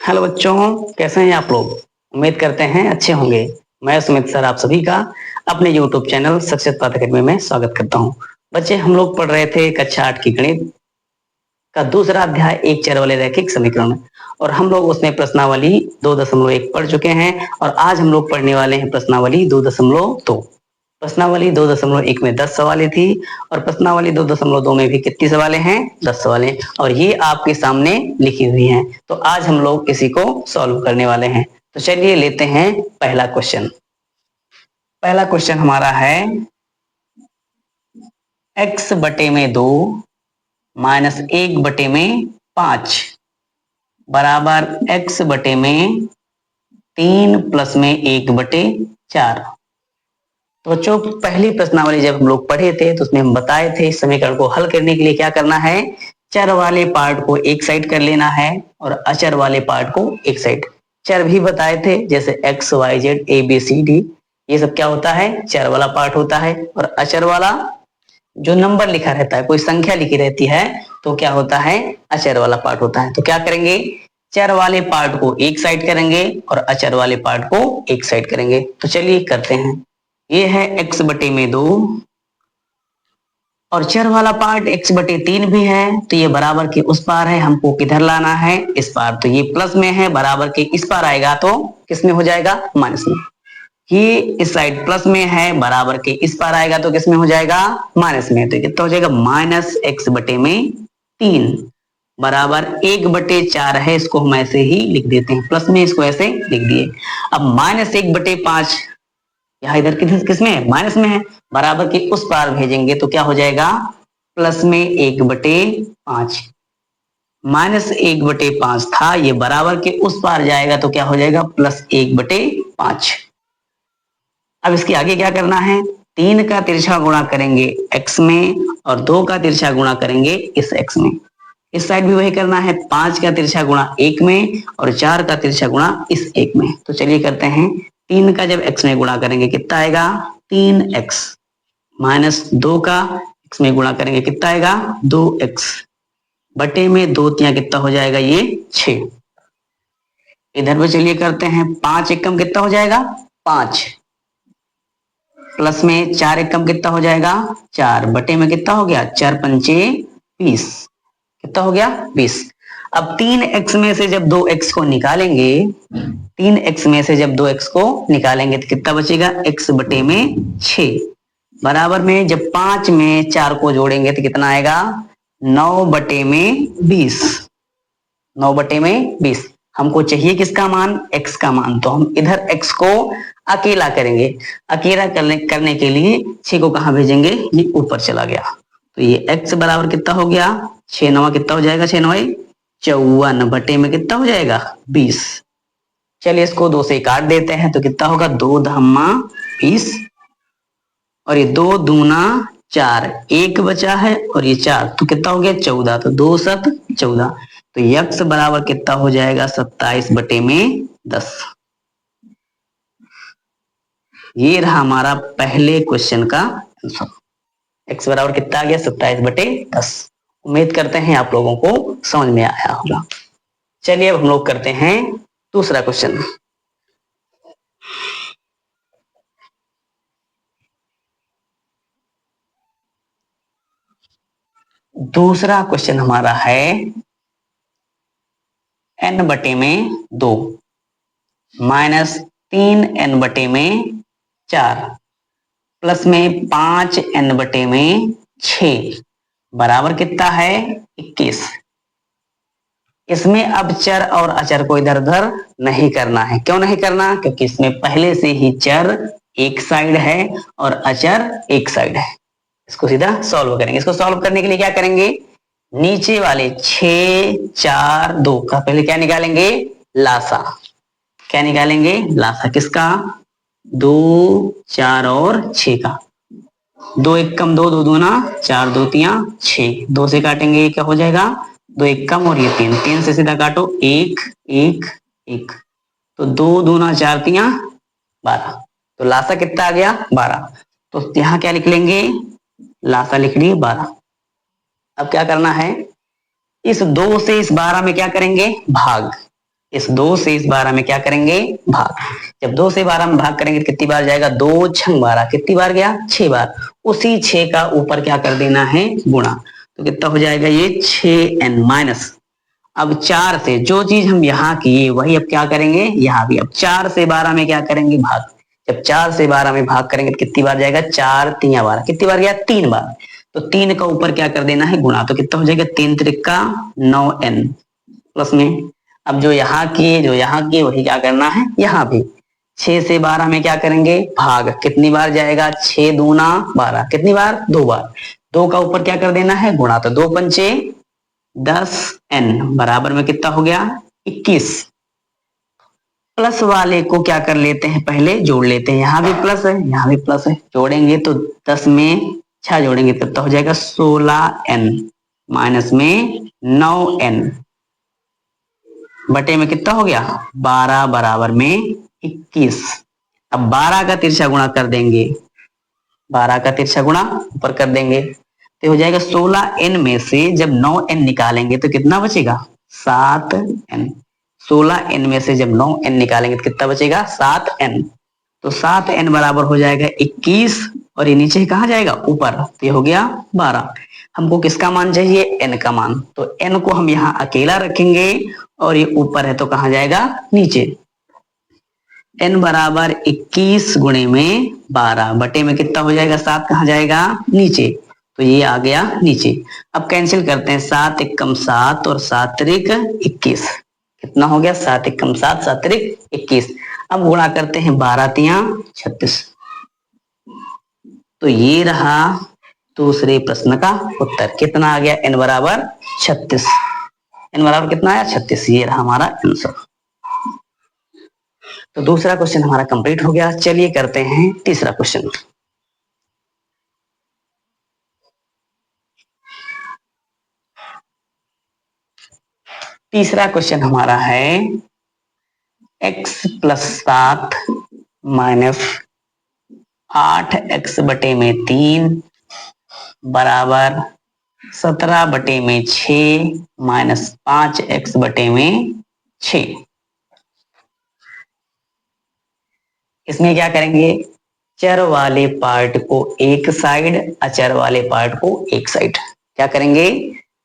Hello बच्चों, कैसे हैं आप लोग। उम्मीद करते हैं अच्छे होंगे। मैं सुमित सर आप सभी का अपने YouTube channel success path academy में स्वागत करता हूं। बच्चे, हम लोग पढ़ रहे थे कक्षा 8 की गणित का दूसरा अध्याय एक चर वाले रैखिक समीकरण, और हम लोग उसमें प्रश्नावली 2.1 पढ़ चुके हैं। और आज हम लोग पढ़ने वाले हैं प्रश्नावली 2.2। प्रश्नावली 2.1 में 10 सवालें थी, और प्रश्नावली 2.2 में भी कितनी सवालें हैं? 10 सवालें, और ये आपके सामने लिखी हुई हैं। तो आज हम लोग इसी को सॉल्व करने वाले हैं। तो चलिए लेते हैं पहला क्वेश्चन। पहला क्वेश्चन हमारा है x बटे में 2 माइनस 1/5 बराबर x बटे में 3 प्लस में 1/4। तो बच्चों, पहली प्रश्नावली जब हम लोग पढ़े थे तो उसमें हम बताए थे इस समीकरण को हल करने के लिए क्या करना है। चर वाले पार्ट को एक साइड कर लेना है और अचर वाले पार्ट को एक साइड। चर भी बताए थे, जैसे x y z a b c d, ये सब क्या होता है? चर वाला पार्ट होता है। और अचर वाला जो नंबर लिखा रहता है, कोई संख्या लिखी रहती है, तो क्या होता है? अचर वाला पार्ट होता है। तो क्या करेंगे, चर वाले पार्ट को एक साइड करेंगे और अचर वाले पार्ट को एक साइड करेंगे। तो चलिए करते हैं। ये है x बटे में 2, और चर वाला पार्ट x बटे 3 भी है, तो ये बराबर के उस पार है, हमको किधर लाना है? इस पार। तो ये प्लस में है, बराबर के इस पार आएगा तो किस में हो जाएगा? माइनस में। ये इस साइड प्लस में है, बराबर के इस पार आएगा तो किस में हो जाएगा? माइनस में। तो कितना हो जाएगा? माइनस x बटे में 3 बराबर 1/4 है। इसको हम ऐसे ही लिख देते हैं, प्लस में इसको ऐसे लिख दिए। अब माइनस 1/5 यहाँ इधर किसमें है? माइनस में है, बराबर के उस पार भेजेंगे तो क्या हो जाएगा? प्लस में 1/5। माइनस 1/5 था, ये बराबर के उस पार जाएगा तो क्या हो जाएगा? प्लस 1/5। अब इसके आगे क्या करना है? 3 का तिरछा गुणा करेंगे x में, और 2 का तिरछा गुणा करेंगे इस x में। इस साइड भी वही करना है, 5 का तिरछा गुणा 1 में और 4 का तिरछा गुणा इस 1 में। तो चलिए करते हैं। 3 का जब x में गुणा करेंगे कितना आएगा? 3x, माइनस 2 का x में गुणा करेंगे कितना आएगा? 2x, बटे में 2 तिया कितना हो जाएगा? ये 6। इधर भी चलिए करते हैं। 5 एकम कितना हो जाएगा? 5, प्लस में 4 एकम कितना हो जाएगा? 4, बटे में कितना हो गया? 4 पंचे 20, कितना हो गया? 20। अब 3x में से जब 2x को निकालेंगे, 3x में से जब 2x को निकालेंगे तो कितना बचेगा? x बटे में 6, बराबर में जब 5 में 4 को जोड़ेंगे तो कितना आएगा? 9 बटे में 20। 9 बटे में 20। हमको चाहिए किसका मान? x का मान। तो हम इधर x को अकेला करेंगे। अकेला करने के लिए 6 को कहां भेजेंगे? ये ऊपर चला गया। तो ये x बराबर कितना हो गया? 6 9 कितना हो जाएगा? 6 9 54, बटे में कितना हो जाएगा? 20। चलिए इसको 2 से काट देते हैं तो कितना होगा? 2 धम्मा 20, और ये 2 दूना 4, 1 बचा है और ये 4, तो कितना हो गया? 14। तो 2 7 14। तो x बराबर कितना हो जाएगा? 27 बटे में 10। ये रहा हमारा पहले क्वेश्चन का आंसर। x बराबर कितना आ गया? 27 बटे 10। उम्मीद करते हैं आप लोगों को समझ में आया होगा। चलिए अब हम लोग करते हैं दूसरा क्वेश्चन। दूसरा क्वेश्चन हमारा है n बटे में 2 माइनस 3n बटे में 4 प्लस में 5n बटे में 6 बराबर कितना है? 21। इसमें अब चर और अचर को इधर उधर नहीं करना है। क्यों नहीं करना? क्योंकि इसमें पहले से ही चर एक साइड है और अचर एक साइड है। इसको सीधा सॉल्व करेंगे। इसको सॉल्व करने के लिए क्या करेंगे? नीचे वाले 6 4 2 का पहले क्या निकालेंगे? लासा। क्या निकालेंगे? लासा किसका? 2 4 और 6 का। 2 एक कम 2, 2 दूना 4, 2 तिया 6, 2 से काटेंगे क्या हो जाएगा? 2 एक कम और ये 3, 3 से सीधा काटो 1 1 1, तो 2 दूना 4 तिया 12। तो लासा कितना आ गया? 12। तो यहाँ क्या लिख लेंगे? लासा लिख लिए 12। अब क्या करना है? इस 2 से इस 12 में क्या करेंगे? भाग। इस 2 से इस 12 में क्या करेंगे, भाग। जब 2 से 12 में भाग करेंगे तो कितनी बार जाएगा, 2 छंग 12, कितनी बार गया, 6 बार। उसी 6 का ऊपर क्या कर देना है, गुणा। तो कितना हो जाएगा ये 6n माइनस। अब 4 से जो चीज हम यहाँ किए वही अब क्या करेंगे यहाँ भी। अब 4 से 12 में क्या करेंगे, भाग। जब 4 से 12 में भाग करेंगे तो कितनी बार जाएगा, 4 3 12, कितनी बार गया, 3 बार। तो 3 का ऊपर क्या कर देना है, गुणा। तो कितना हो जाएगा, 3 त्रिका 9n प्लस में। अब जो यहाँ किए वही क्या करना है यहाँ भी। 6 से 12 में क्या करेंगे, भाग। कितनी बार जाएगा, 6 दूना 12, कितनी बार, 2 बार। 2 का ऊपर क्या कर देना है, गुणा। तो 2 पंचे 10n बराबर में कितना हो गया, 21। प्लस वाले को क्या कर लेते हैं, पहले जोड़ लेते हैं। यहाँ भी प्लस है, यहाँ भी प्लस है, जोड़ेंगे तो 10 में 6 जोड़ेंगे तो कितना हो जाएगा, 16n माइनस में 9n बटे में कितना हो गया, 12 बराबर में 21। अब 12 का तिरछा गुणा कर देंगे, 12 का तिरछा गुणा ऊपर कर देंगे तो हो जाएगा 16n में से जब 9n निकालेंगे तो कितना बचेगा, 7n। 16n में से जब 9n निकालेंगे तो कितना बचेगा, 7n। तो 7n बराबर हो जाएगा 21 और ये नीचे कहाँ जाएगा, ऊपर। तो ये हो गया 12। हमको किसका मान चाहिए, n का मान। तो n को हम यहाँ अकेला रखेंगे और ये ऊपर है तो कहाँ जाएगा, नीचे। n बराबर 21 गुणे में 12 बटे में कितना हो जाएगा, 7 कहाँ जाएगा, नीचे। तो ये आ गया नीचे। अब कैंसिल करते हैं, 7 एकम 7 और 7 त्रिक 21, कितना हो गया, 7 एकम 7 7 त्रिक 21। अब गुणा करते हैं, 12 तिया 36। तो ये रहा दूसरे प्रश्न का उत्तर। कितना आ गया, n बराबर 36। n बराबर कितना आया, 36। ये रहा हमारा आंसर। तो दूसरा क्वेश्चन हमारा कंप्लीट हो गया। चलिए करते हैं तीसरा क्वेश्चन। तीसरा क्वेश्चन हमारा है x प्लस 7 माइनस 8x बटे में 3 बराबर 17 बटे में 6 माइनस 5x बटे में 6। इसमें क्या करेंगे, चर वाले पार्ट को एक साइड, अचर वाले पार्ट को एक साइड। क्या करेंगे,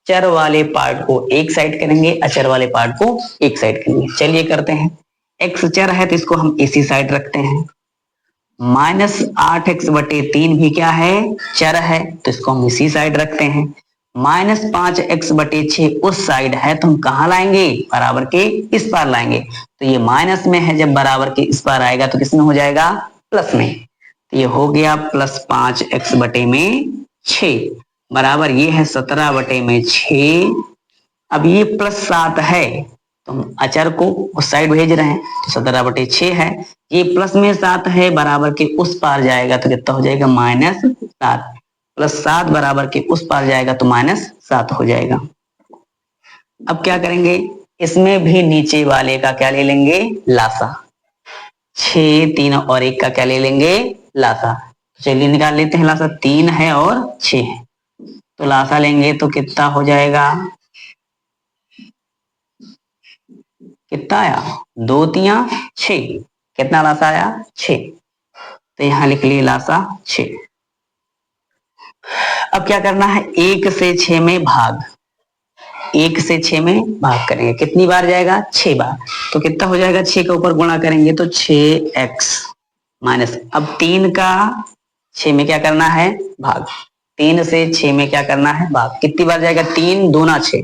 चर वाले पार्ट को एक साइड करेंगे, अचर वाले पार्ट को एक साइड करेंगे। चलिए करते हैं। x चर है तो इसको हम इसी साइड रखते हैं। माइनस 8x बटे 3 भी क्या है, चर है तो इसको हम इसी साइड रखते हैं। माइनस 5x बटे 6 उस साइड है तो हम कहाँ लाएंगे, बराबर के इस पार लाएंगे। तो ये माइनस में है, जब बराबर के इस पार आएगा तो किसमें हो जाएगा, प्लस में। तो ये हो गया प्लस 5x बटे में 6 बराबर ये है 17 बटे में 6। अब ये प्लस 7 है तो हम अचर को उस साइड भेज रहे हैं तो 17 बटे 6 है। ये प्लस में 7 है, बराबर के उस पार जाएगा तो कितना हो जाएगा, माइनस 7। प्लस 7 बराबर के उस पार जाएगा तो माइनस 7 हो जाएगा। अब क्या करेंगे, इसमें भी नीचे वाले का क्या ले लेंगे, लासा। 6 3 और 1 का क्या ले लेंगे, लासा। तो चलिए निकाल लेते हैं लासा। 3 है और 6 है तो लासा लेंगे तो कितना हो जाएगा, कितना आया, 2 तिया 6। कितना लासा आया, 6। तो यहां लिख लिए लासा 6। अब क्या करना है, 1 से 6 में भाग। 1 से 6 में भाग करेंगे, कितनी बार जाएगा, 6 बार। तो कितना हो जाएगा, 6 के ऊपर गुणा करेंगे तो 6x माइनस। अब 3 का 6 में क्या करना है, भाग। 3 से 6 में क्या करना है, भाग। कितनी बार जाएगा, 3 दूना 6,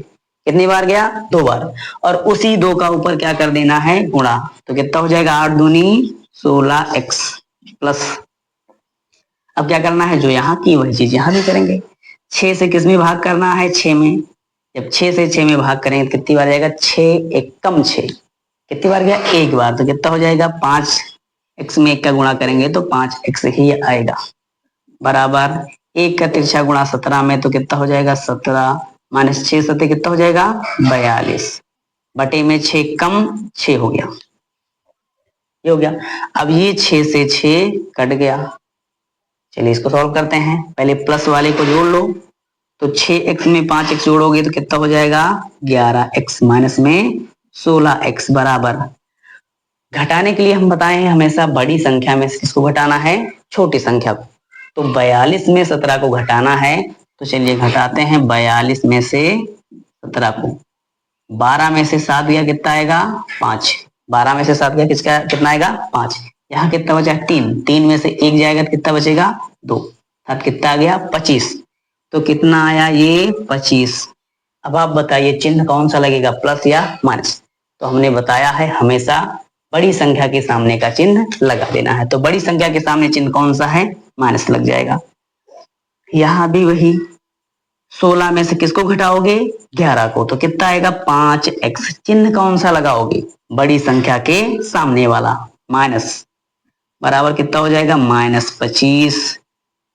कितनी बार गया, 2 बार। और उसी 2 का ऊपर क्या कर देना है, गुणा। तो कितना हो जाएगा, 8 दूनी 16x प्लस। अब क्या करना है, जो यहाँ की वही चीज यहाँ भी करेंगे। 6 से किस में भाग करना है, 6 में। जब 6 से 6 में भाग करेंगे तो कितनी बार जाएगा, 6 एकम 6, कितनी बार गया, 1 बार। तो कितना हो जाएगा, 5x में 1 का गुणा करेंगे तो 5x ही आएगा बराबर 1 का तिरछा गुणा 17 में तो कितना हो जाएगा, 17 माइनस 6 7 कितना हो जाएगा, 42 बटे में 6 कम 6 हो गया, ये हो गया। अब ये 6 से 6 कट गया। चलिए इसको सॉल्व करते हैं। पहले प्लस वाले को जोड़ लो तो 6x में 5x जोड़ोगे तो कितना हो जाएगा, 11x माइनस में 16x बराबर, घटाने के लिए हम बताए हैं हमेशा बड़ी संख्या में से किसको घटाना है, छोटी संख्या को। तो 42 में 17 को घटाना है, तो चलिए घटाते हैं 42 में से 17 को। 12 में से 7 गया कितना आएगा, 5। 12 में से 7 गया किसका कितना आएगा, 5। यहाँ कितना बचा, 3। 3 में से 1 जाएगा तो कितना बचेगा, 2। 7 कितना आ गया, 25। तो कितना आया ये 25। अब आप बताइए चिन्ह कौन सा लगेगा, प्लस या माइनस। तो हमने बताया है हमेशा बड़ी संख्या के सामने का चिन्ह लगा देना है। तो बड़ी संख्या के सामने चिन्ह कौन सा है, माइनस लग जाएगा। यहां भी वही 16 में से किसको घटाओगे, 11 को, तो कितना आएगा 5x। चिन्ह कौन सा लगाओगे, बड़ी संख्या के सामने वाला, माइनस, बराबर कितना हो जाएगा, -25।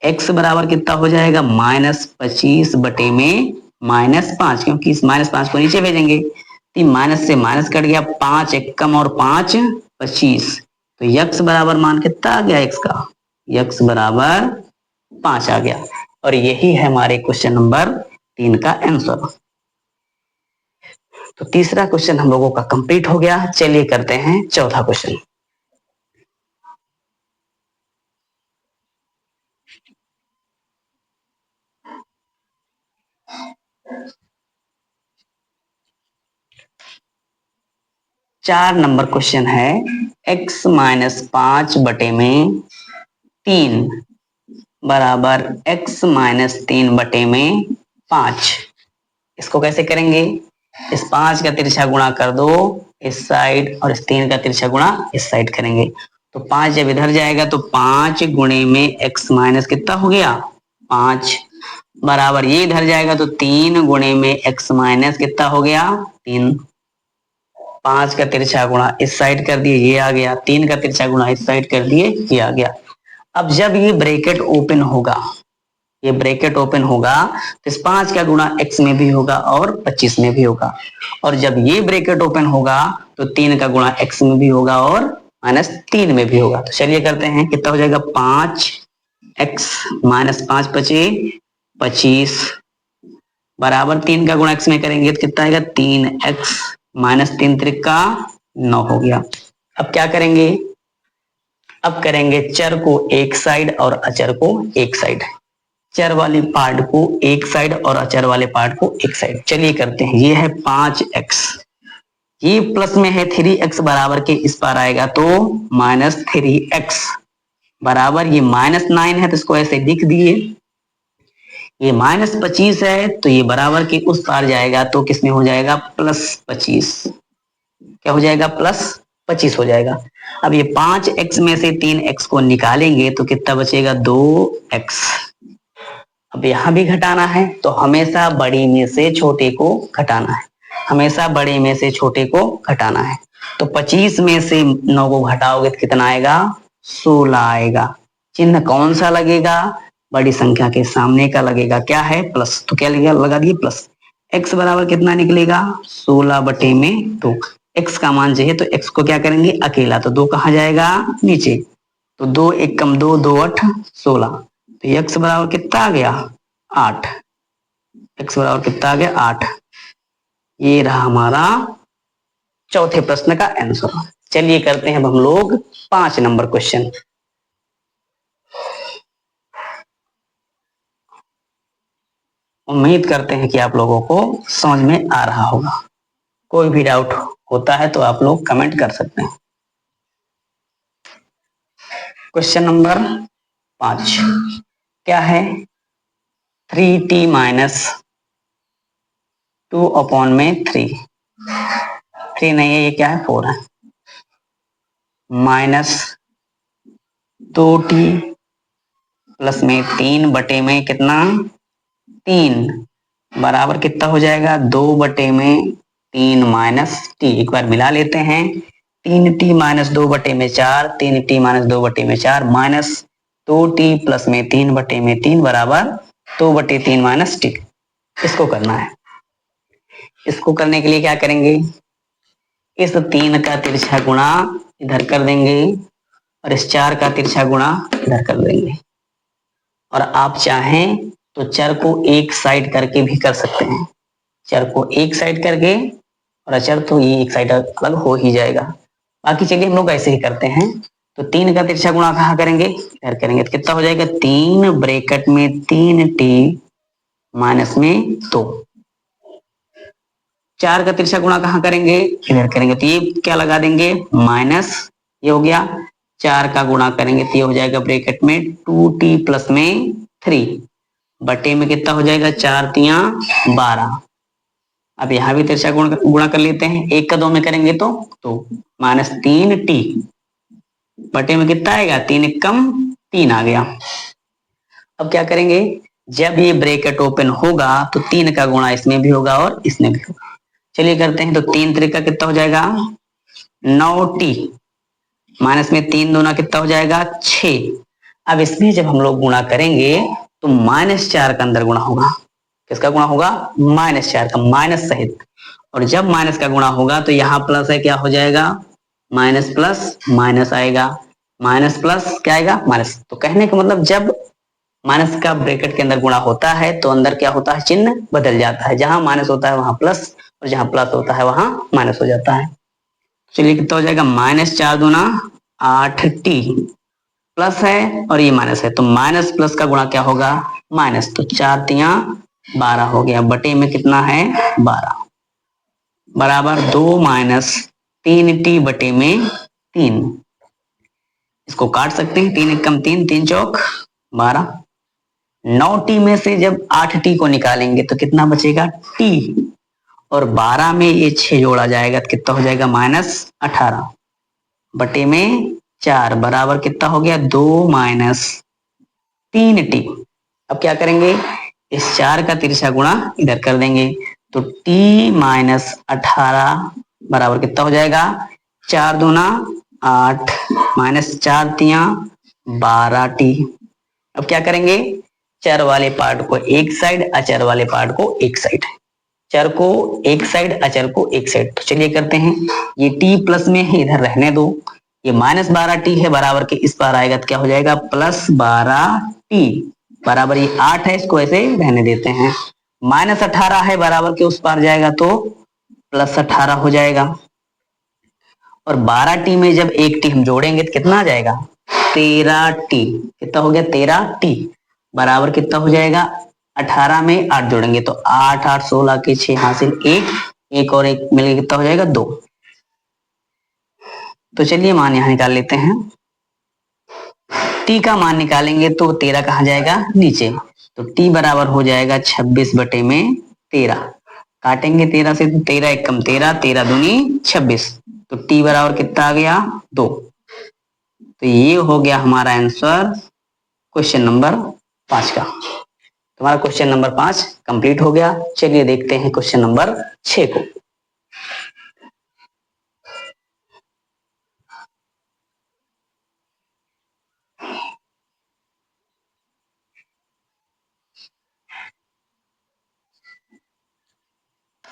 x बराबर कितना हो जाएगा, -25 बटे में -5, क्योंकि इस -5 को नीचे भेजेंगे। माइनस से माइनस कट गया, 5 एकम और 5 25। तो x बराबर मान कितना आ गया, x का, x बराबर 5 आ गया। और यही है हमारे क्वेश्चन नंबर 3 का आंसर। तो तीसरा क्वेश्चन हम लोगों का कंप्लीट हो गया। चलिए करते हैं चौथा क्वेश्चन। चार नंबर क्वेश्चन है, x माइनस 5 बटे में 3 बराबर x माइनस 3 बटे में 5। इसको कैसे करेंगे, इस 5 का तिरछा गुणा कर दो इस साइड, और इस 3 का तिरछा गुणा इस साइड करेंगे। तो 5 जब इधर जाएगा तो 5 गुणे में x माइनस कितना हो गया, 5, बराबर ये इधर जाएगा तो 3 गुणे में x माइनस कितना हो गया, 3। 5 का तिरछा गुणा इस साइड कर दिए, ये आ गया। 3 का तिरछा गुणा इस साइड कर दिए, ये आ गया। अब जब ये ब्रैकेट ओपन होगा, ये ब्रैकेट ओपन होगा तो इस 5 का गुणा x में भी होगा और 25 में भी होगा। और जब ये ब्रैकेट ओपन होगा तो 3 का गुणा x में भी होगा और -3 में भी होगा। तो चलिए करते हैं, कितना हो जाएगा, 5x -5 बचे 25 बराबर 3 का गुणा x में करेंगे तो कितना आएगा, 3x -3 त्रिका 9 हो गया। अब क्या करेंगे, अब करेंगे चर को एक साइड और अचर को एक साइड, चर वाले पार्ट को एक साइड और अचर वाले पार्ट को एक साइड। चलिए करते हैं, ये है 5x, ये प्लस में है 3x बराबर के इस पार आएगा तो -3x बराबर, ये -9 है तो इसको ऐसे लिख दिए। ये -25 है तो ये बराबर के उस पार जाएगा तो किसमें हो जाएगा, +25। क्या हो जाएगा, +25 हो जाएगा। अब ये 5x में से 3x को निकालेंगे तो कितना बचेगा, 2x। अब यहां भी घटाना है तो हमेशा बड़ी में से छोटे को घटाना है, हमेशा बड़े में से छोटे को घटाना है। तो 25 में से 9 को घटाओगे तो कितना आएगा, 16 आएगा। चिन्ह कौन सा लगेगा, बड़ी संख्या के सामने का लगेगा, क्या है, प्लस। तो क्या लगेगा, लगा दिए प्लस। x बराबर कितना निकलेगा, 16 बटे में 2। x का मान चाहिए तो x को क्या करेंगे, अकेला, तो 2 कहाँ जाएगा, नीचे। तो 2 एकम 2, 2 8 16। तो x बराबर कितना आ गया, 8। x बराबर कितना आ गया, 8। ये रहा हमारा चौथे प्रश्न का आंसर। चलिए करते हैं अब हम लोग 5 नंबर क्वेश्चन। उम्मीद करते हैं कि आप लोगों को समझ में आ रहा होगा। कोई भी डाउट होता है तो आप लोग कमेंट कर सकते हैं। क्वेश्चन नंबर 5 क्या है, 3t माइनस 2 अपॉन में 3 नहीं है, ये क्या है, 4 है, माइनस 2t प्लस में 3 बटे में कितना, 3 बराबर कितना हो जाएगा, 2 बटे में 3 माइनस टी। एक बार मिला लेते हैं, 3t माइनस 2 बटे में 4, 3t माइनस 2 बटे में 4 माइनस 2t प्लस में 3 बटे में 3 बराबर 2 बटे 3 माइनस टी। इसको करना है। इसको करने के लिए क्या करेंगे, इस 3 का तिरछा गुणा इधर कर देंगे और इस 4 का तिरछा गुणा इधर कर देंगे। और आप चाहें तो चर को एक साइड करके भी कर सकते हैं, चर को एक साइड करके और अचर तो ये एक साइड अलग हो ही जाएगा। बाकी चलिए हम लोग ऐसे ही करते हैं। तो 3 का तिरछा गुणा कहाँ करेंगे, इधर करेंगे तो कितना हो जाएगा 3 ब्रैकेट में 3t माइनस में 2। 4 का तिरछा गुणा कहाँ करेंगे, इधर करेंगे तो ये क्या लगा देंगे माइनस, ये हो गया। 4 का गुणा करेंगे तो ये हो जाएगा ब्रैकेट में 2t प्लस में 3 बटे में कितना हो जाएगा 4 तिया 12। अब यहाँ भी तिरछा गुणा कर लेते हैं, 1 का 2 में करेंगे तो माइनस 3t बटे में कितना आएगा 3 एकम 3 आ गया। अब क्या करेंगे, जब ये ब्रैकेट ओपन होगा तो 3 का गुणा इसमें भी होगा और इसमें भी होगा। चलिए करते हैं, तो 3 त्रिका कितना हो जाएगा 9t माइनस में 3 दूना कितना हो जाएगा 6। अब इसमें जब हम लोग गुणा करेंगे तो -4 का अंदर गुणा होगा, किसका गुणा होगा -4 का, माइनस सहित। और जब माइनस का गुणा होगा तो यहाँ प्लस है, क्या हो जाएगा माइनस प्लस माइनस आएगा, माइनस प्लस क्या आएगा माइनस। तो कहने का मतलब जब माइनस का ब्रैकेट के अंदर गुणा होता है तो अंदर क्या होता है चिन्ह बदल जाता है, जहां माइनस होता है वहां प्लस और जहां प्लस होता है वहां माइनस हो जाता है। चलिए कितना हो जाएगा -4 दूना 8t प्लस है और ये माइनस है तो माइनस प्लस का गुणा क्या होगा माइनस, तो 4 तिया 12 हो गया, बटे में कितना है 12 बराबर 2 माइनस 3t बटे में 3। इसको काट सकते हैं, 3 एकम 3, 3 चौक 12। 9t में से जब 8t को निकालेंगे तो कितना बचेगा t, और 12 में ये 6 जोड़ा जाएगा तो कितना हो जाएगा -18 बटे में 4 बराबर कितना हो गया 2 माइनस 3t। अब क्या करेंगे, इस 4 का तिरछा गुणा इधर कर देंगे तो t माइनस 18 बराबर कितना हो जाएगा 4 दूना 8 माइनस 4 तिया 12t। अब क्या करेंगे, चर वाले पार्ट को एक साइड, अचर वाले पार्ट को एक साइड, चर को एक साइड अचर को एक साइड। तो चलिए करते हैं, ये t प्लस में है इधर रहने दो, ये -12t है बराबर के इस पार आएगा तो क्या हो जाएगा +12t बराबर ये 8 है, इसको ऐसे रहने देते हैं। -18 है बराबर के उस पार जाएगा तो +18 हो जाएगा, और 12t में जब एक t हम जोड़ेंगे तो कितना आ जाएगा 13t, कितना हो गया 13t बराबर कितना हो जाएगा 18 में 8 जोड़ेंगे तो 8 8 16 के 6 हासिल 1 और 1 मिलकर कितना हो जाएगा 2। तो चलिए मान यहां निकाल लेते हैं, t का मान निकालेंगे तो 13 कहाँ जाएगा नीचे, तो t बराबर हो जाएगा 26 बटे में 13, काटेंगे 13 से तो 13 एकम 13, 13 दूनी 26, तो t बराबर कितना आ गया 2। तो ये हो गया हमारा आंसर क्वेश्चन नंबर 5 का। तुम्हारा क्वेश्चन नंबर 5 कंप्लीट हो गया। चलिए देखते हैं क्वेश्चन नंबर 6 को।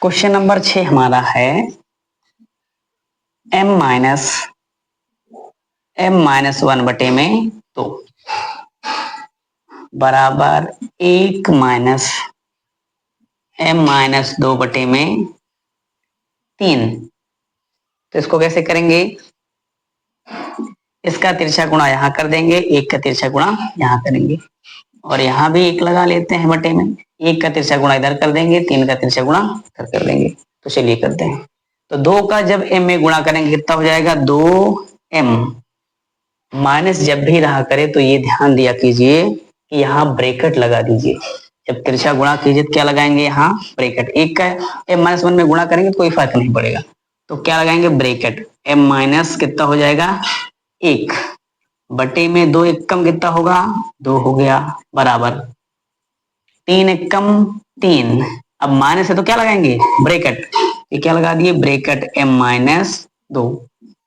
क्वेश्चन नंबर 6 हमारा है m-1 बटे में 2 बराबर 1 माइनस m-2 बटे में 3। तो इसको कैसे करेंगे, इसका तिरछा गुणा यहां कर देंगे, 1 का तिरछा गुणा यहां करेंगे, और यहां भी 1 लगा लेते हैं बटे में, 1 का तिरछा गुणा इधर कर देंगे, 3 का तिरछा गुणा इधर कर देंगे। तो चलिए करते हैं, तो 2 का जब m में गुणा करेंगे कितना हो जाएगा 2m, माइनस जब भी रहा करे तो ये ध्यान दिया कीजिए कि यहाँ ब्रैकेट लगा दीजिए, जब तिरछा गुणा कीजिए तो क्या लगाएंगे यहाँ ब्रैकेट, 1 का m-1 में गुणा करेंगे तो कोई फर्क नहीं पड़ेगा, तो क्या लगाएंगे ब्रैकेट, m माइनस कितना हो जाएगा 1 बटे में 2 एकम कितना होगा 2 हो गया बराबर 3 एकम 3। अब माइनस है तो क्या लगाएंगे ब्रैकेट, ये क्या लगा दिए ब्रैकेट m-2।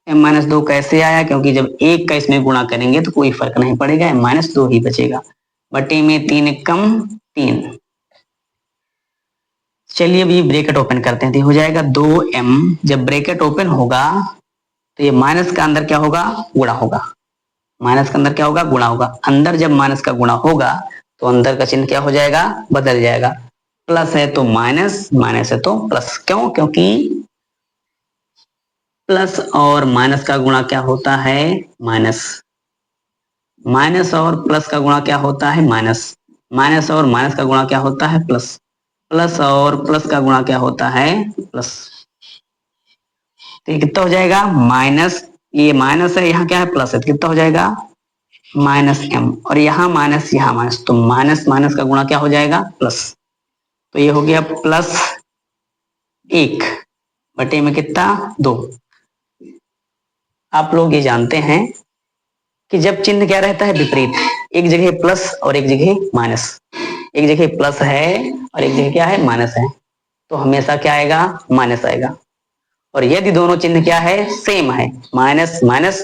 m-2 कैसे आया, क्योंकि जब 1 का इसमें गुणा करेंगे तो कोई फर्क नहीं पड़ेगा, m-2 ही बचेगा बटे में 3 एकम 3। चलिए अभी ब्रैकेट ओपन करते हैं, तो हो जाएगा 2m, जब ब्रैकेट ओपन होगा तो ये माइनस का अंदर क्या होगा गुणा होगा, माइनस का अंदर क्या होगा गुणा होगा, अंदर जब माइनस का गुणा होगा तो अंदर का चिन्ह क्या हो जाएगा बदल जाएगा, प्लस है तो माइनस, माइनस है तो प्लस, क्यों क्योंकि प्लस और माइनस का गुणा क्या होता है? माइनस। माइनस और प्लस का गुणा क्या होता है? माइनस। माइनस और माइनस का गुणा क्या होता है? प्लस। प्लस और प्लस का गुणा क्या होता है? प्लस। तो ये कितना हो जाएगा? माइनस, ये माइनस है, यहाँ क्या है? प्लस है, तो कितना हो जाएगा? Minus M. और यहाँ माइनस, यहाँ माइनस, तो माइनस माइनस का गुणा क्या हो जाएगा? प्लस। तो ये हो गया प्लस 1 बटे में कितना? 2। आप लोग ये जानते हैं कि जब चिन्ह क्या रहता है? विपरीत। एक जगह प्लस और एक जगह माइनस, एक जगह प्लस है और एक जगह क्या है? माइनस है, तो हमेशा क्या आएगा? माइनस आएगा। और यदि दोनों चिन्ह क्या है? सेम है, माइनस माइनस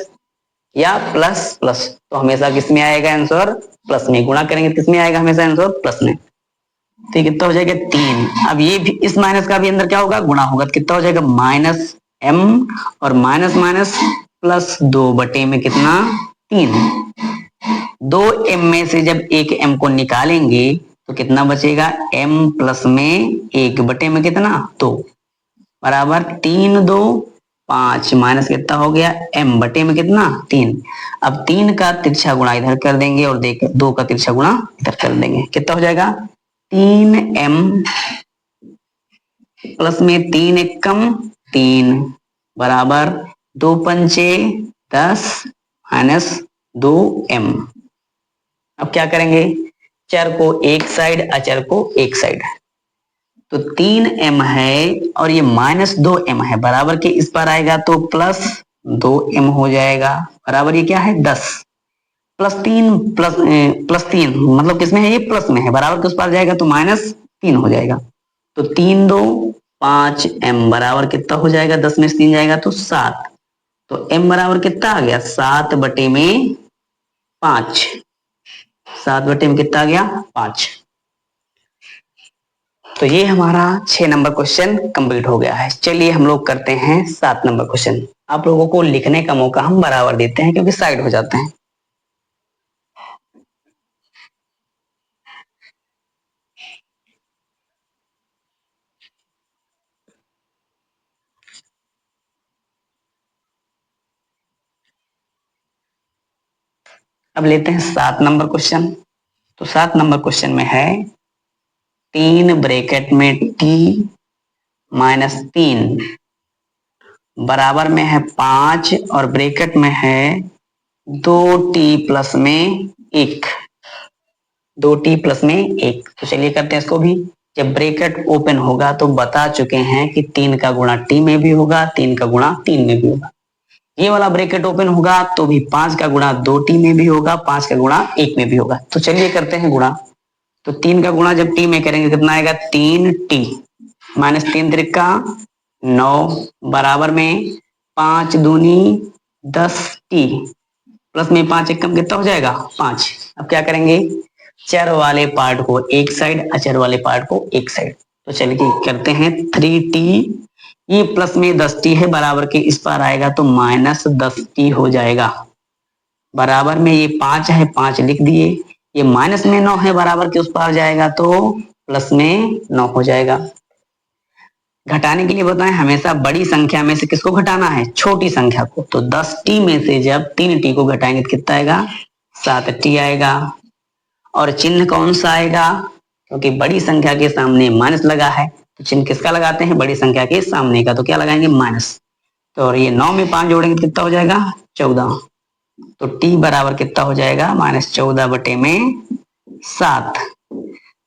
या प्लस प्लस, तो हमेशा किस में आएगा आंसर? प्लस में। गुणा करेंगे किस में आएगा? हमेशा आंसर प्लस में। तो ये कितना हो जाएगा? 3। अब ये भी, इस माइनस का भी अंदर क्या होगा? गुणा होगा, तो कितना हो जाएगा? माइनस एम और माइनस माइनस प्लस 2 बटे में कितना? 3। 2 एम में से जब एक एम को निकालेंगे तो कितना बचेगा? एम प्लस में 1 बटे में कितना? 2 बराबर 3 2 5 माइनस कितना हो गया? एम बटे में कितना? 3। अब 3 का तिरछा गुणा इधर कर देंगे और 2 का तिरछा गुणा इधर कर देंगे, कितना हो जाएगा? 3m प्लस में 3 एकम 3 बराबर 2 पंचे 10 माइनस 2m। अब क्या करेंगे? चर को एक साइड, अचर को एक साइड। तो 3m है और ये माइनस 2m है, बराबर के इस पर आएगा तो प्लस 2m हो जाएगा, बराबर ये क्या है? 10 प्लस 3 प्लस 3 मतलब किसमें है? ये प्लस में है, बराबर के उस पर जाएगा तो माइनस 3 हो जाएगा। तो 3 2 5 m बराबर कितना हो जाएगा? 10 में से 3 जाएगा तो 7। तो m बराबर कितना आ गया? 7 बटे में 5। 7 बटे में कितना आ गया? 5। तो ये हमारा 6 नंबर क्वेश्चन कंप्लीट हो गया है। चलिए हम लोग करते हैं 7 नंबर क्वेश्चन। आप लोगों को लिखने का मौका हम बराबर देते हैं क्योंकि साइड हो जाते हैं। अब लेते हैं 7 नंबर क्वेश्चन। तो 7 नंबर क्वेश्चन में है 3 ब्रैकेट में t माइनस 3 बराबर में है 5 और ब्रैकेट में है 2t प्लस में 1। 2t प्लस में 1। तो चलिए करते हैं इसको भी। जब ब्रैकेट ओपन होगा तो बता चुके हैं कि 3 का गुणा t में भी होगा, 3 का गुणा 3 में भी होगा। ये वाला ब्रैकेट ओपन होगा तो भी 5 का गुणा 2t में भी होगा, 5 का गुणा 1 में भी होगा। तो चलिए करते हैं गुणा। तो 3 का गुणा जब t में करेंगे कितना आएगा? 3t माइनस 3 त्रिका 9 बराबर में 5 दूनी 10t प्लस में 5 एकम कितना हो जाएगा? 5। अब क्या करेंगे? चर वाले पार्ट को एक साइड, अचर वाले पार्ट को एक साइड। तो चलिए करते हैं 3t, ये प्लस में 10t है, बराबर के इस पर आएगा तो माइनस 10t हो जाएगा। बराबर में ये 5 है, 5 लिख दिए। ये माइनस में 9 है, बराबर के उस पर जाएगा तो प्लस में 9 हो जाएगा। घटाने के लिए बताएं, हमेशा बड़ी संख्या में से किसको घटाना है? छोटी संख्या को। तो 10t में से जब 3t को घटाएंगे तो कितना आएगा? 7t आएगा। और चिन्ह कौन सा आएगा? क्योंकि बड़ी संख्या के सामने माइनस लगा है, तो चिन्ह किसका लगाते हैं? बड़ी संख्या के सामने का। तो क्या लगाएंगे? माइनस। तो और ये 9 में 5 जोड़ेंगे तो कितना हो जाएगा? 14। तो t बराबर कितना हो जाएगा? माइनस 14 बटे में 7।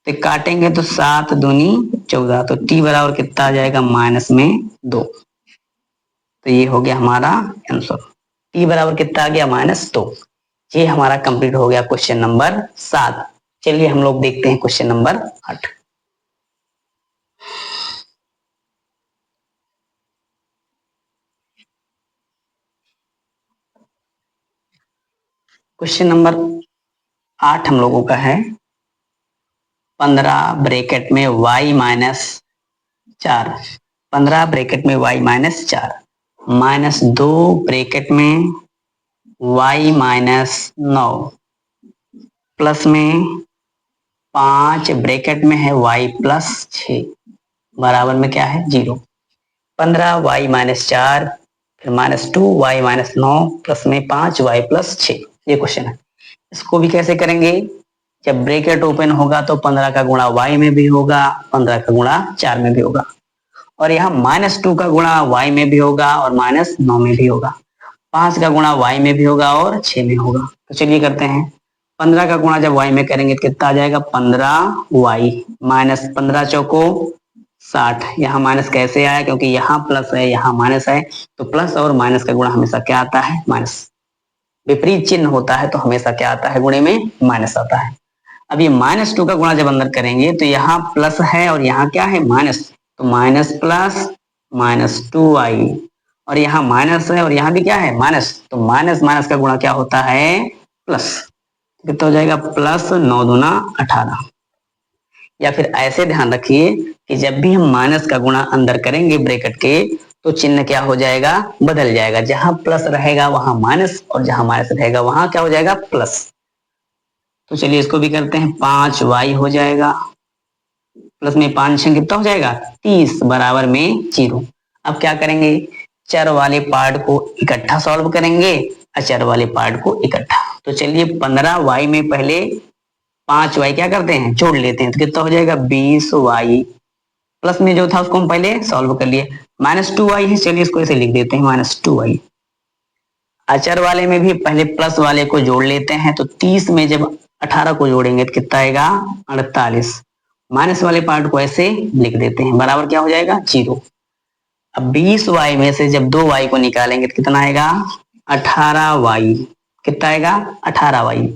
तो काटेंगे तो 7 दूनी 14, तो t बराबर कितना आ जाएगा? माइनस में 2। तो ये हो गया हमारा आंसर। t बराबर कितना आ गया? माइनस 2। ये हमारा कंप्लीट हो गया क्वेश्चन नंबर 7। चलिए हम लोग देखते हैं क्वेश्चन नंबर 8। क्वेश्चन नंबर 8 हम लोगों का है 15 ब्रैकेट में y माइनस 4, 15 ब्रैकेट में y माइनस 4 माइनस 2 ब्रैकेट में y माइनस 9 प्लस में 5 ब्रैकेट में है y प्लस 6 बराबर में क्या है? 0। 15 y माइनस 4 फिर -2y-9 प्लस में 5y+6, ये क्वेश्चन है। इसको भी कैसे करेंगे, जब ब्रैकेट ओपन होगा तो 15 का गुणा y में भी होगा, 15 का गुणा 4 में भी होगा, और यहाँ -2 का गुणा y में भी होगा और -9 में भी होगा, 5 का गुणा y में भी होगा और 6 में होगा। तो चलिए करते हैं। 15 का गुणा जब y में करेंगे तो कितना आ जाएगा, 15y माइनस 15 चौको 60। यहाँ माइनस कैसे आया, क्योंकि यहाँ प्लस है यहाँ माइनस है, तो प्लस और माइनस का गुणा हमेशा क्या आता है, माइनस। विपरीत चिन्ह होता है तो हमेशा क्या आता है, गुणे में माइनस आता है। अब ये -2 का गुणा जब अंदर करेंगे तो यहाँ प्लस है और यहाँ क्या है, माइनस, तो माइनस प्लस -2y, और यहाँ माइनस है और यहाँ भी क्या है, माइनस, तो माइनस माइनस का गुणा क्या होता है, प्लस। कितना हो जाएगा, प्लस 9 दूना 18। या फिर ऐसे ध्यान रखिए कि जब भी हम माइनस का गुणा अंदर करेंगे ब्रैकेट के, तो चिन्ह क्या हो जाएगा, बदल जाएगा। जहां प्लस रहेगा वहां माइनस, और जहां माइनस रहेगा वहां क्या हो जाएगा, प्लस। तो चलिए इसको भी करते हैं। 5y हो जाएगा, प्लस में 5 कितना हो जाएगा, 30 बराबर में 0। अब क्या करेंगे, चर वाले पार्ट को इकट्ठा सॉल्व करेंगे, अचर वाले पार्ट को इकट्ठा। तो चलिए 15y में पहले 5y क्या करते हैं, जोड़ लेते हैं, तो कितना हो जाएगा 20y, प्लस में जो था उसको हम पहले सॉल्व कर लिए, -2y है, चलिए इसको ऐसे लिख देते हैं -2y। अचर वाले में भी पहले प्लस वाले को जोड़ लेते हैं, तो 30 में जब 18 को जोड़ेंगे तो कितना आएगा, 48। माइनस वाले पार्ट को ऐसे लिख देते हैं, बराबर क्या हो जाएगा, 0। अब 20y में से जब 2y को निकालेंगे तो कितना आएगा, 18y। कितना आएगा, 18y।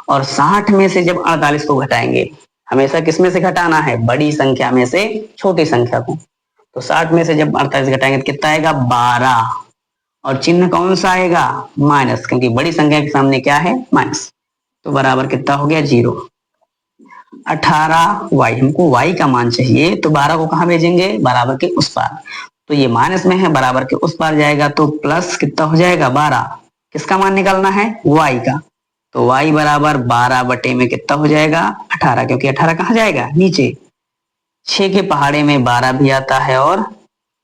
और 60 में से जब 48 को घटाएंगे, हमेशा किस में से घटाना है, बड़ी संख्या में से छोटी संख्या को, तो 60 में से जब 48 घटाएंगे तो कितना आएगा, 12। और चिन्ह कौन सा आएगा, माइनस, क्योंकि बड़ी संख्या के सामने क्या है, माइनस। तो बराबर कितना हो गया, 0। 18y, हमको y का मान चाहिए, तो 12 को कहां भेजेंगे, बराबर के उस पार। तो ये माइनस में है, बराबर के उस पार जाएगा, तो प्लस कितना हो जाएगा, 12। किसका मान निकालना है, y का। तो y बराबर 12 बटे में कितना हो जाएगा, 18, क्योंकि 18 कहाँ जाएगा, नीचे। 6 के पहाड़े में 12 भी आता है और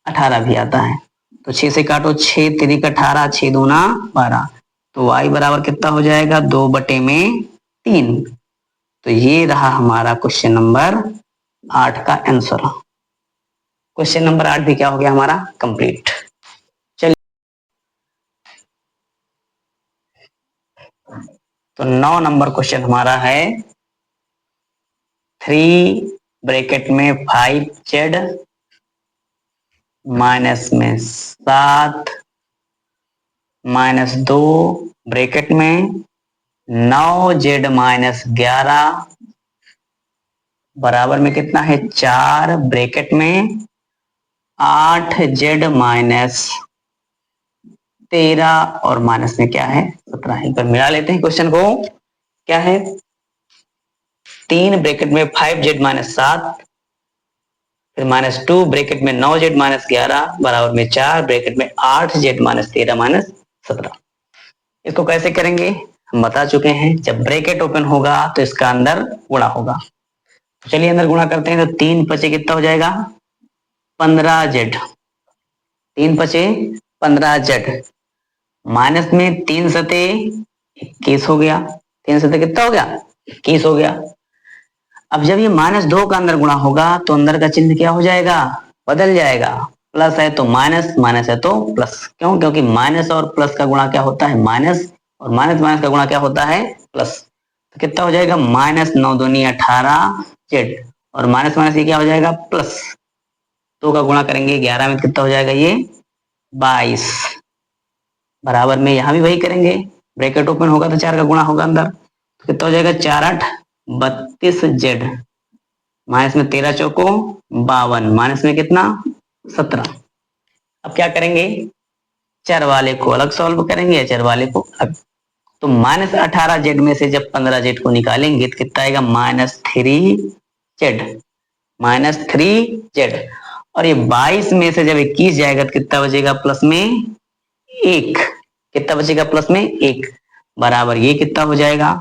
18 भी आता है, तो 6 से काटो, 6 तिरिक 18, 6 दूना 12, तो y बराबर कितना हो जाएगा, 2 बटे में 3। तो ये रहा हमारा क्वेश्चन नंबर 8 का आंसर। क्वेश्चन नंबर 8 भी क्या हो गया हमारा, कंप्लीट। चलिए, तो 9 नंबर क्वेश्चन हमारा है, 3 ब्रैकेट में 5z माइनस में 7 -2 ब्रैकेट में 9z माइनस 11 बराबर में कितना है, 4 ब्रैकेट में 8z माइनस 13 और माइनस में क्या है, 17। एक बार मिला लेते हैं क्वेश्चन को। क्या है, 3 ब्रैकेट में 5z माइनस 7, फिर -2 ब्रैकेट में 9z माइनस 11 बराबर में 4 ब्रैकेट में 8z माइनस 13 माइनस 17। इसको कैसे करेंगे, हम बता चुके हैं, जब ब्रैकेट ओपन होगा तो इसका अंदर गुणा होगा। तो चलिए अंदर गुणा करते हैं, तो 3 पचे कितना हो जाएगा, 15z। 3 पचे 15z, माइनस में 3 सते 21 हो गया, 3 सते कितना हो गया, 21 हो गया। अब जब ये -2 का अंदर गुणा होगा तो अंदर का चिन्ह क्या हो जाएगा, बदल जाएगा। प्लस है तो माइनस, माइनस है तो प्लस। क्यों, क्योंकि माइनस और प्लस का गुणा क्या होता है, माइनस, और माइनस माइनस का गुणा क्या होता है, प्लस। तो कितना हो जाएगा, -9 दूनी 18 z, और माइनस माइनस ये क्या हो जाएगा, प्लस। 2 का गुणा करेंगे 11 में, कितना हो जाएगा ये 22, बराबर में यहाँ भी वही करेंगे, ब्रैकेट ओपन होगा तो 4 का गुणा होगा अंदर, तो कितना हो जाएगा, 4 8 32z, माइनस में 13 चौको 52, माइनस में कितना 17। अब क्या करेंगे, चर वाले को अलग सॉल्व करेंगे, चर वाले को अलग। तो -18z में से जब 15z को निकालेंगे तो कितना आएगा, -3z, -3z। और ये 22 में से जब 21 जाएगा तो कितना बचेगा, प्लस में 1। कितना बचेगा, प्लस में 1, बराबर ये कितना हो जाएगा,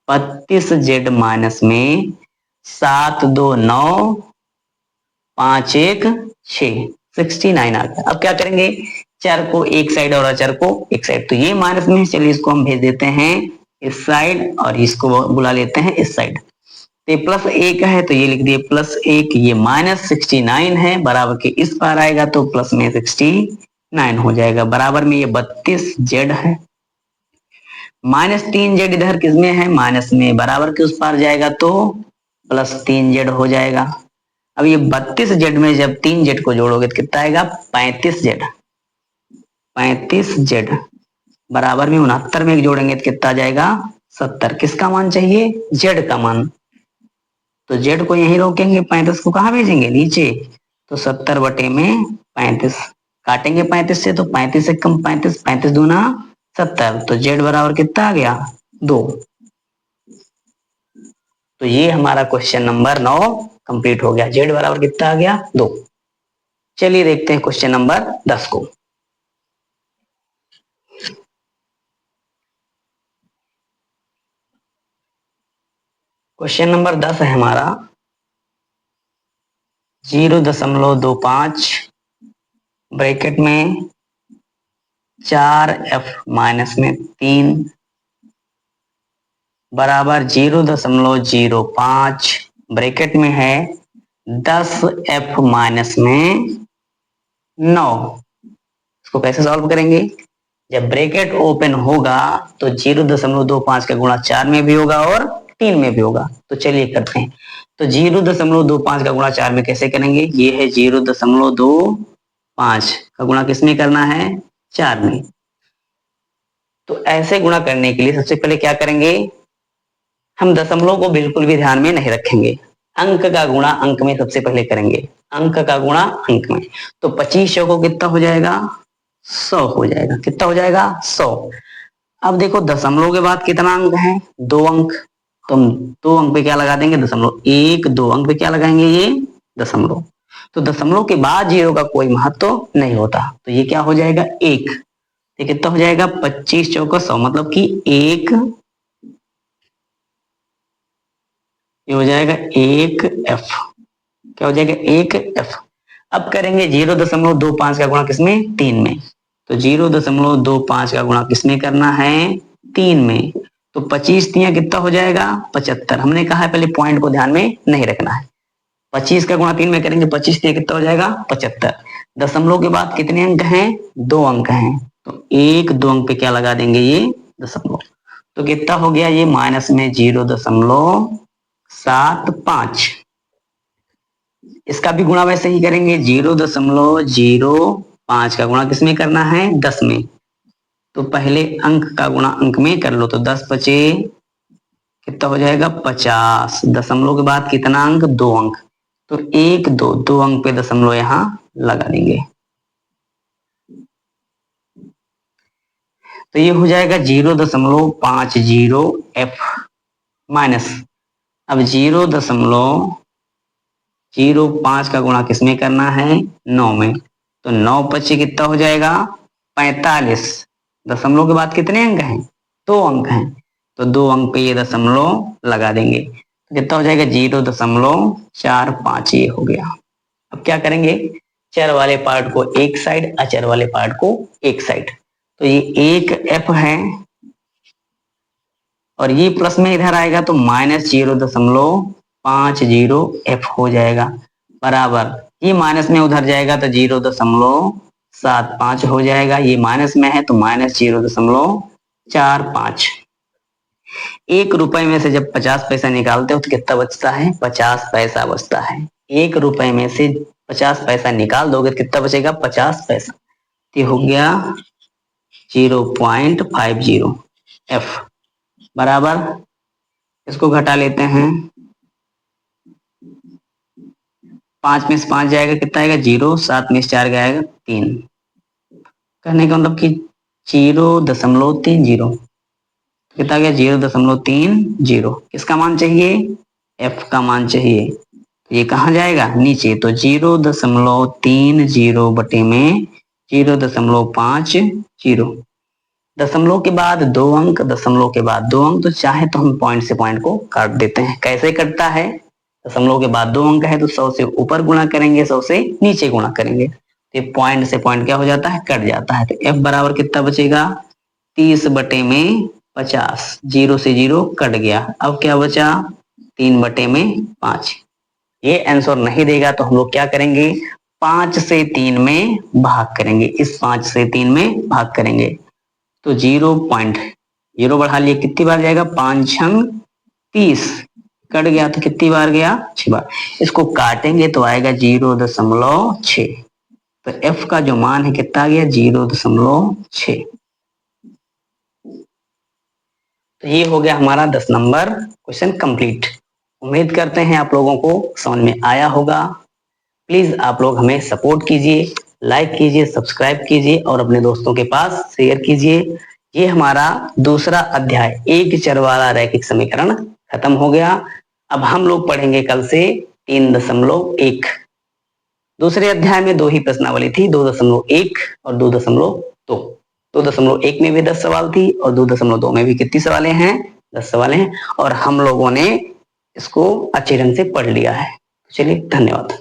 32z माइनस में 7 2 9 5 1 6, 69 आ गया। अब क्या करेंगे, चर को एक साइड और अचर को एक साइड, तो ये माइनस में, चलिए इसको हम भेज देते हैं इस साइड और इसको बुला लेते हैं इस साइड। तो ये प्लस 1 है तो ये लिख दिए प्लस 1, ये माइनस 69 है, बराबर के इस पार आएगा तो प्लस में 69 हो जाएगा, बराबर में ये 32z है। माइनस 3z इधर किसमें है, माइनस में, बराबर के उस पार जाएगा तो प्लस 3z हो जाएगा। अब ये 32z में जब 3z को जोड़ोगे तो कितना आएगा, 35z, 35z बराबर में 69 में जोड़ेंगे तो कितना आ जाएगा, 70। किसका मान चाहिए, z का मान, तो z को यहीं रोकेंगे, 35 को कहाँ भेजेंगे, नीचे, तो 70 बटे में 35, काटेंगे 35 से तो 35 से कम 35, 35 दूना 70, तो z बराबर कितना आ गया, 2। तो ये हमारा क्वेश्चन नंबर 9 कंप्लीट हो गया, z बराबर कितना आ गया, 2। चलिए देखते हैं क्वेश्चन नंबर 10 को। क्वेश्चन नंबर 10 है हमारा 0.25 ब्रैकेट में 4f माइनस में 3 बराबर 0.05 ब्रैकेट में है 10f माइनस में 9। इसको कैसे सॉल्व करेंगे, जब ब्रैकेट ओपन होगा तो 0.25 का गुणा 4 में भी होगा और 3 में भी होगा, तो चलिए करते हैं। तो 0.25 का गुणा 4 में कैसे करेंगे, ये है 0.25 का गुणा किसमें करना है, 4 में। तो ऐसे गुणा करने के लिए सबसे पहले क्या करेंगे, हम दशमलव को बिल्कुल भी ध्यान में नहीं रखेंगे, अंक का गुणा अंक में सबसे पहले करेंगे, अंक का गुणा अंक में। तो 25 को कितना हो जाएगा, 100 हो जाएगा, कितना हो जाएगा, 100। अब देखो दशमलव के बाद कितना अंक है, 2 अंक, तो हम 2 अंक पे क्या लगा देंगे, दशमलव, 1 2 अंक पे क्या लगाएंगे, ये दशमलव। तो दशमलव के बाद 0 का कोई महत्व नहीं होता, तो ये क्या हो जाएगा, 1। ये कितना हो जाएगा, 25 चौका 100, मतलब कि 1, ये हो जाएगा 1f, क्या हो जाएगा, 1f। अब करेंगे 0.25 का गुणा किसमें, 3 में। तो 0.25 का गुणा किसमें करना है, 3 में। तो 25 दिया कितना हो जाएगा, 75। हमने कहा है पहले पॉइंट को ध्यान में नहीं रखना है, 25 का गुणा 3 में करेंगे, 25 दिया कितना हो जाएगा, 75। दशमलव के बाद कितने अंक हैं, 2 अंक हैं, तो 1 2 अंक पे क्या लगा देंगे, ये दशमलव। तो कितना हो गया, ये माइनस में 0.75। इसका भी गुणा वैसे ही करेंगे, 0.05 का गुणा किसमें करना है, 10 में। तो पहले अंक का गुणा अंक में कर लो, तो 10 पचे कितना हो जाएगा, 50। दशमलव के बाद कितना अंक, 2 अंक, तो 1 2 2 अंक पे दशमलव यहां लगा देंगे, तो ये हो जाएगा 0.50f माइनस। अब 0.05 का गुणा किसमें करना है, 9 में। तो 9 पच्चीस कितना हो जाएगा, 45। दशमलव के बाद कितने अंक हैं, 2 अंक हैं, तो 2 अंक पे ये दशमलव लगा देंगे, तो कितना हो जाएगा, 0.45 ये हो गया। अब क्या करेंगे, चर वाले पार्ट को एक साइड, अचर वाले पार्ट को एक साइड। तो ये 1f है और ये प्लस में इधर आएगा तो माइनस 0.50f हो जाएगा, बराबर ये माइनस में उधर जाएगा तो 0.75 हो जाएगा, ये माइनस में है तो माइनस 0.45। 1 रुपए में से जब 50 पैसा निकालते हो तो कितना बचता है, 50 पैसा बचता है। 1 रुपए में से 50 पैसा निकाल दोगे तो कितना बचेगा, 50 पैसा। ये हो गया 0.50f बराबर, इसको घटा लेते हैं, 5 में से 5 जाएगा कितना आएगा, 0। 7 में से 4 जाएगा 3, कहने का मतलब कि 0.30, कितना गया, 0.30। किसका मान चाहिए, f का मान चाहिए, तो ये कहाँ जाएगा, नीचे। तो 0.30 बटे में 0.50। दशमलव के बाद 2 अंक, दशमलव के बाद 2 अंक, तो चाहे तो हम पॉइंट से पॉइंट को काट देते हैं। कैसे कटता है, दशमलव के बाद 2 अंक है तो 100 से ऊपर गुणा करेंगे, 100 से नीचे गुणा करेंगे, तो पॉइंट से पॉइंट क्या हो जाता है, कट जाता है। तो f बराबर कितना बचेगा, 30/50, 0 से 0 कट गया। अब क्या बचा, 3/5। ये आंसर नहीं देगा तो हम लोग क्या करेंगे, 5 से 3 में भाग करेंगे। इस 5 से 3 में भाग करेंगे तो 0.0 बढ़ा लिए, कितनी बार जाएगा, 5 छंग 30, कट गया तो कितनी बार गया, 6 बार। इसको काटेंगे तो आएगा 0.6। तो f का जो मान है कितना आ गया, 0.6। तो ये हो गया हमारा 10 नंबर क्वेश्चन कंप्लीट। उम्मीद करते हैं आप लोगों को समझ में आया होगा। प्लीज आप लोग हमें सपोर्ट कीजिए, लाइक कीजिए, सब्सक्राइब कीजिए और अपने दोस्तों के पास शेयर कीजिए। ये हमारा दूसरा अध्याय, एक चर वाला रैखिक समीकरण खत्म हो गया। अब हम लोग पढ़ेंगे कल से 3.1। दूसरे अध्याय में 2 ही प्रश्नावली थी, 2.1 और 2.2। 2.1 में भी 10 सवाल थी और 2.2 में भी कितनी सवालें हैं, 10 सवालें हैं। और हम लोगों ने इसको अच्छे ढंग से पढ़ लिया है। चलिए, धन्यवाद।